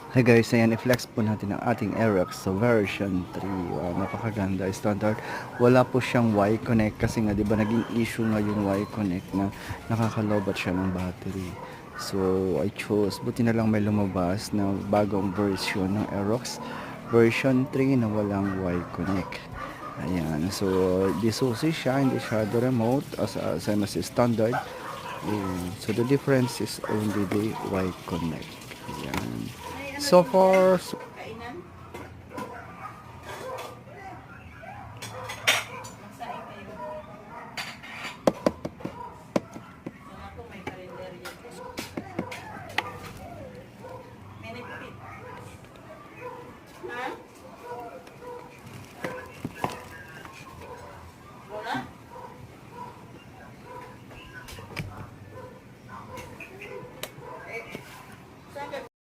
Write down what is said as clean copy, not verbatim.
Hi guys, ayan, i-flex po natin ang ating Aerox sa version 3. Wow, napakaganda. Standard. Wala po siyang Y-Connect kasi nga, di ba, naging issue nga yung Y-Connect na nakakalobat siya ng battery. So, I chose, buti na lang may lumabas na bagong version ng Aerox version 3 na walang Y-Connect. Ayan, so, di susi siya, hindi siya the remote same as standard. Ayan. So, the difference is only the Y-Connect. Ayan. So far, so,